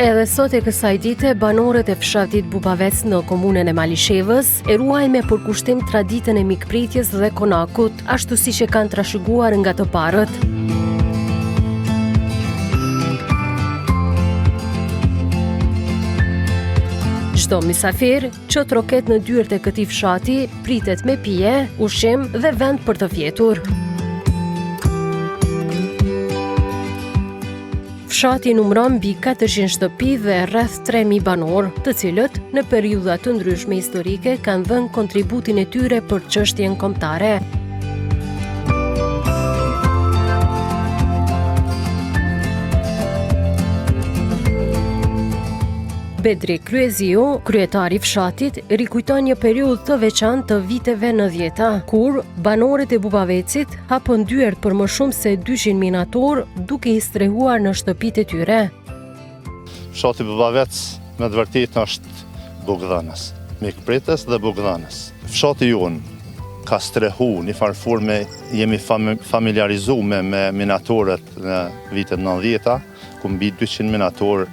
Edhe sot e kësaj dite, banorët e fshatit Bubavec në komunën e Malishevës e ruajnë me përkushtim traditën e mikpritjes dhe konakut, ashtu siç e kanë trashëguar nga të parët. Çdo mysafir që troket në dyert e këtij fshati pritet me pije, ushqim dhe vend për të fjetur. Fshati numëron mbi 400 shtëpi dhe rreth 3000 banor, të cilët në periudha të ndryshme historike kanë dhënë kontributin e tyre për çështjen kombëtare. Bedri Kryeziu, kryetari i fshatit, rikujton një periudhë të veçantë të viteve 90-ta, kur banorët e Bubavecit hapën dyert për më shumë se 200 minator, duke i strehuar në shtëpitë e tyre. Fshati Bubavec me të vërtetë është bugdhënës, mikpritës dhe bugdhënës. Fshati jonë ka strehu një farë forme, jemi familiarizuar me minatorët në vitet 90-ta, ku mbi 200 minatorë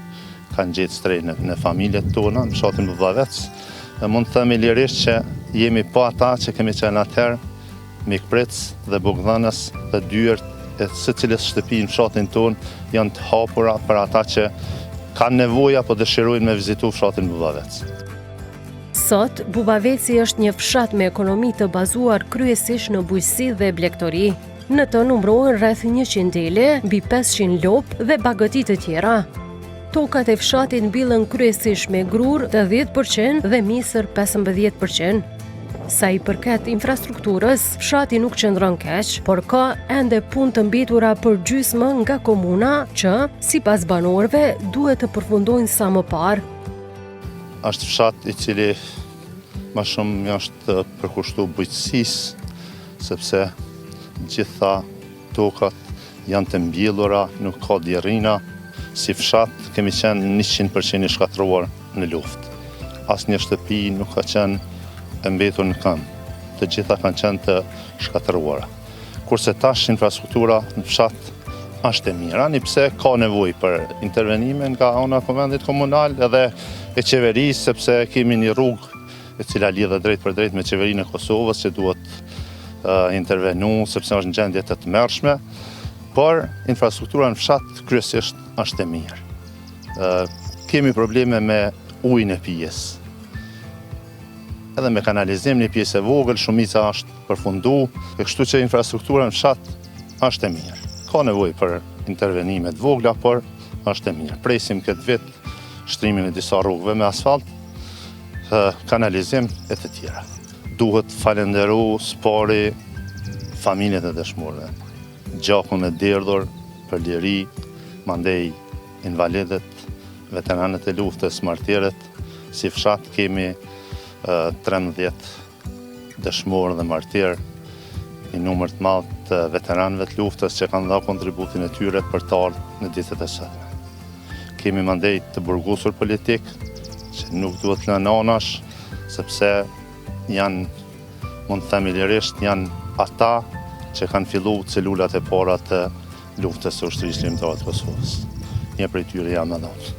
kanë gjetë strej në familjet tona, në fshatin Bubavec. Mund të themi lirisht që jemi pa ata që kemi qenë atëherë, mikpritës dhe bugdhënës dhe dyert e secilës shtëpi në fshatin tonë janë të hapura për ata që kanë nevojë apo dëshirojnë me vizitu fshatin Bubavec. Sot, Bubaveci është një fshat me ekonomi të bazuar kryesisht në bujqësi dhe blegtori. Në të numërohen rreth 100 dele, mbi 500 lopë dhe bagëti të tjera. Tokat e fshatit mbillen kryesisht me grur të 10% dhe misër 15%. Sa i përket infrastrukturës, fshati nuk qëndron keq, por ka ende punë të mbetura për gjysmë nga komuna që, sipas banorëve, duhet të përfundojnë sa më parë. Është fshat i cili më shumë është përkushtuar bujqësisë, sepse gjitha tokat janë të mbjellura, nuk ka djerrina. Si fshat kemi qenë 100% i shkatëruar në luftë. Asnjë shtëpi nuk ka qenë e mbetur në këmbë. Të gjitha kanë qenë të shkatëruara. Kurse tash infrastruktura në fshat është e mirë, ani pse ka nevojë për intervenime nga ana komendit komunal edhe e qeverisë, sepse kemi një rrugë e cila lidhet drejt për drejt me qeverinë e Kosovës që duhet intervenu sepse është në gjendje të tmerrshme. Por infrastruktura në fshat kryesisht është e mirë. Kemi probleme me ujin e pijes. Edhe me kanalizim një pjesë e vogël, shumica është përfundu, e kështu që infrastruktura në fshat është e mirë. Ka nevojë për intervenime të vogla, por është e mirë. Presim këtë vit shtrimin e disa rrugëve me asfalt, kanalizim e të tjera. Duhet falenderu spari familjet e dëshmorëve. Gjakun e derdhur për liri, mandej invalidët, veteranët e luftës, martirët. Si fshat kemi 13 dëshmorë dhe martirë, një numër të madh të veteranëve të luftës që kanë dhënë kontributin e tyre për të ardhur në ditët e sotme. Kemi mandej të burgosur politik, që nuk duhet lënë anash, sepse janë, mund të themi lirisht, janë ata që kanë fillu celulat e para të luftës së ushtrisë ligjore të Kosovës. Një prej tyre jam edhe unë.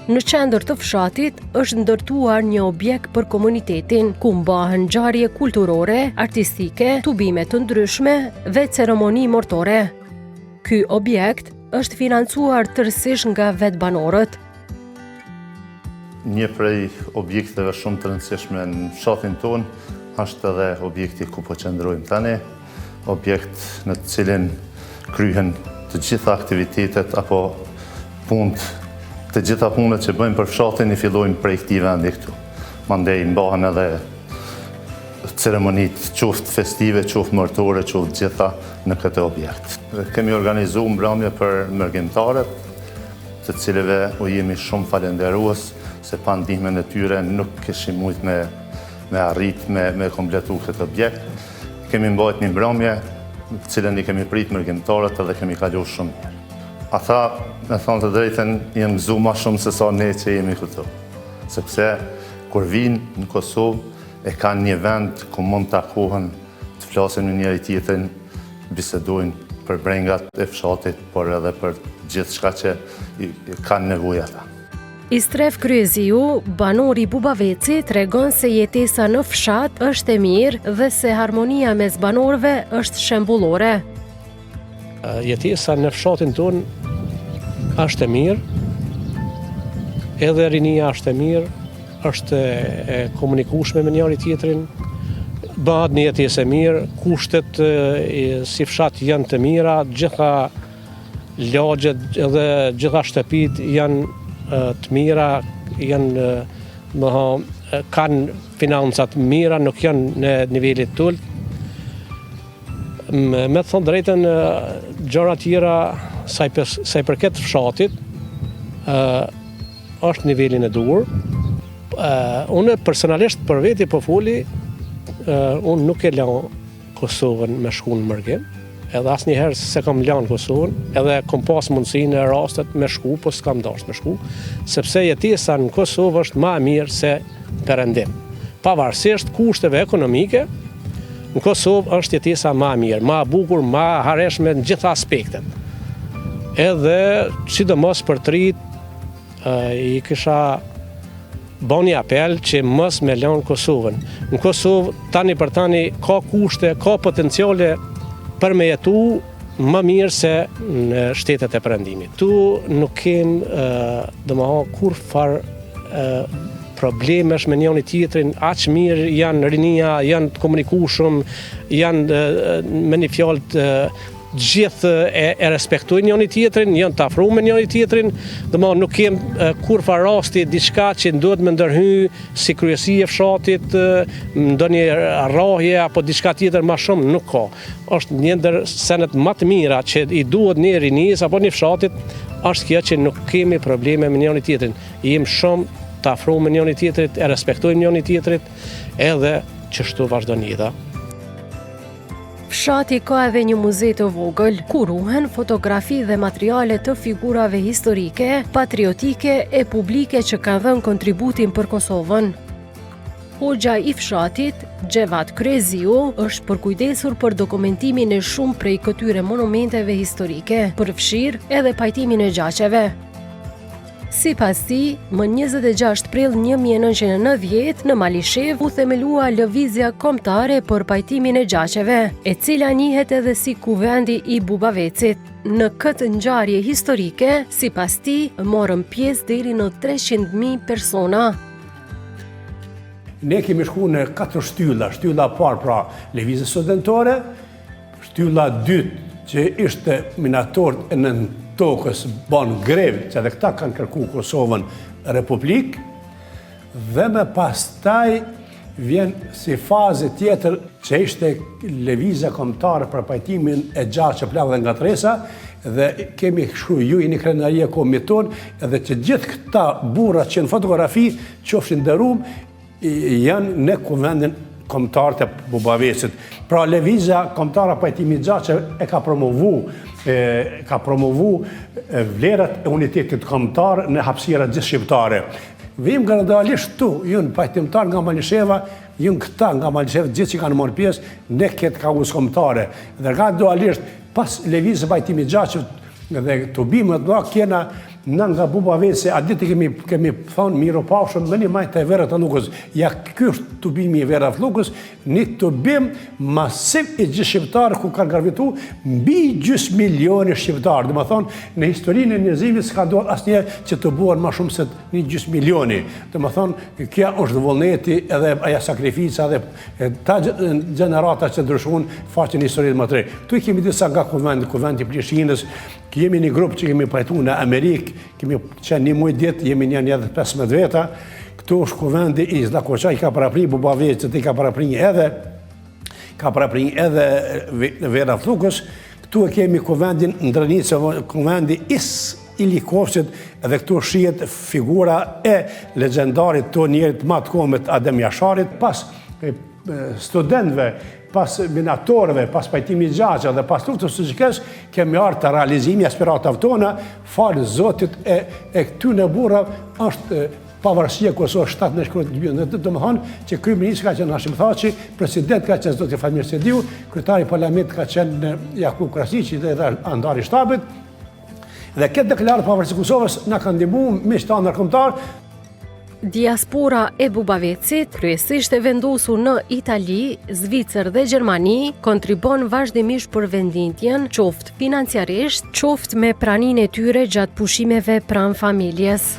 Në qendër të fshatit është ndërtuar një objekt për komunitetin, ku mbahen ngjarje kulturore, artistike, tubime të ndryshme dhe ceremoni mortore. Ky objekt është financuar tërësisht nga vetë banorët. Një prej objekteve shumë të rëndësishme në fshatin tonë është edhe objekti ku po qëndrojmë tani, objekt në të cilin kryhen të gjitha aktivitetet apo të gjitha punët që bëjmë për fshatin i fillojnë prej këtij vendi këtu. Mandej mbahen edhe ceremonit qoftë festive, qoftë mortore, qoftë gjitha në këtë objekt. Kemi organizuar mbrëmje për mërgjimtarët, të cilëve u jemi shumë falenderues se pa ndihmën e tyre nuk kishim mujt me arrit me kompletu këtë objekt. Kemi mbajt një mbrëmje, të cilën i kemi prit mërgjimtarët edhe kemi kalu shumë mirë. Ata, me thonë të drejten, jenë gëzu ma shumë se sa ne që jemi këtu. Sepse, kur vinë në Kosovë, e kanë një vend ku mund të takohen, të flasin me njëri tjetrin, bisedojnë, për brengat e fshatit, por edhe për gjithë shka që kanë nevojë ata. Istref Kryeziu, banori i Bubaveci, tregon se jetesa në fshat është e mirë dhe se harmonia mes banorëve është shembullore. Jetesa në fshatin tonë është e mirë, edhe rinia është e mirë, është e komunikueshme me njëri tjetrin, bëhet një jetesë e mirë, kushtet si fshat janë të mira, gjitha lagjet edhe gjitha shtëpit janë të mira, kanë financat mira, nuk janë në nivelit tull. Me të thonë drejtën, gjëra tjera sa i përket fshatit, është nivelin e duhur. Unë personalisht për veti po foli, unë nuk e lanë Kosovën me shku në mërgim, edhe asnjëherë se kam lanë Kosovën, edhe kam pas mundësinë e rastet me shku, po s'kam dashur me shku, sepse jetesa në Kosovë është më e mirë se perëndim. Pavarësisht kushteve ekonomike, në Kosovë është jetesa më e mirë, më e bukur, më e hareshme në gjitha aspektet. Edhe sidomos për të rit, i kisha bën një apel që mos me lanë Kosovën. Në Kosovë tani për tani ka kushte, ka potenciale për me jetu më mirë se në shtetet e perëndimit. Tu nuk kem kur farë problemesh me njëri tjetrin, aq mirë janë rinia, janë të komunikueshëm, janë me një fjalë të gjithë e respektojnë njëri tjetrin, janë të afruar me njëri tjetrin, nuk kem kur farë rasti diçka që duhet me ndërhy si kryesi e fshatit, ndonjë rrahje apo diçka tjetër më shumë nuk ka. Është një ndër senet më të mira që i duhet një rinis apo një fshatit, është kjo që nuk kemi probleme me njëri tjetrin. Jemi shumë të afruar me njëri tjetrit, e respektojmë njëri tjetrit, edhe çështu vazhdon jeta. Fshati ka edhe një muze të vogël, ku ruhen fotografi dhe materiale të figurave historike, patriotike e publike që kanë dhënë kontributin për Kosovën. Hoxha i fshatit, Xhevat Kryeziu, është përkujdesur për dokumentimin e shumë prej këtyre monumenteve historike, përfshirë edhe pajtimin e gjaqeve. Sipas tij, më 26 prill 1990 në Malishev u themelua lëvizja kombëtare për pajtimin e gjaqeve, e cila njihet edhe si Kuvendi i Bubavecit. Në këtë ngjarje historike, sipas tij, morën pjesë deri në 300.000 persona. Ne kemi shku në 4 shtylla. Shtylla parë pra lëvizje studentore, shtylla dytë që ishte minatorët e nën tokës ban grevë, që edhe këta kanë kërku Kosovën Republik, dhe me pastaj vjen si fazë tjetër që ishte lëvizja kombëtare për pajtimin e gjaqe plagë dhe ngatresa, dhe kemi shkruar ju i një krenarie komiton, edhe që gjithë këta burra që në fotografi qofshin nderuar janë në Kuvendin kombëtar të Bubavecit. Pra lëvizja kombëtare pajtimi gjaqe e ka promovu vlerat e unitetit kombëtar në hapësirat gjithë shqiptare. Vim gradualisht tu, jun pajtimtar nga Malisheva, jun këta nga Malisheva, gjithë që kanë marrë pjesë në këtë kauz kombëtare. Dhe gradualisht pas lëvizjes pajtimi gjaqe dhe të bimet do kena në nga Bubaveci, a ditë kemi thonë miro pafshëm me një majtë e verët të Lukës. Ja ky është të bimi i verët të Lukës, një të bim masiv i gjithë shqiptarë ku kanë gravitu mbi gjys milioni shqiptarë. Dhe më thonë, në historinë e njerëzimit s'ka ndodhur asnjë që të buan më shumë se një gjys milioni. Dhe më thonë, kjo është vullneti edhe aja sakrifica dhe ta gjenerata që ndryshon faqen historinë më të re. Tu i kemi disa nga kuvendi Prishtinës, jemi një grupë që kemi pajtu në Amerikë, kemi qenë një muaj ditë, jemi një 15 veta, këtu është kuvendi i Zlakoqa, i ka paraprinj Bubavecit, i ka paraprinj edhe Vera Flukës, këtu e kemi kuvendin Ndrënicë, kuvendi Ilikovçit, edhe këtu shihet figura e legendarit të njerit më të kombit Adem Jasharit, pas studentëve, pas minatorëve, pas pajtimit gjaqe dhe pas luftës së Gjikës, kemi ardhur të realizimi aspiratave tona, falë Zotit e këtyre burra është pavarësia Kosovës 7 në shkruajt në do të thonë që kryeministri ka qenë Hashim Thaçi, president ka qenë zoti Famir Sediu, kryetari i parlamentit ka qenë Jakub Krasiqi dhe antar i shtabit. Dhe këtë deklaratë pavarësi Kosovës na ka ndihmuar miqtanë ndërkombëtar. Diaspora e Bubavecit, kryesisht e vendosur në Itali, Zvicër dhe Gjermani, kontribon vazhdimisht për vendindjen, qoftë financiarisht, qoftë me praninë e tyre gjatë pushimeve pranë familjes.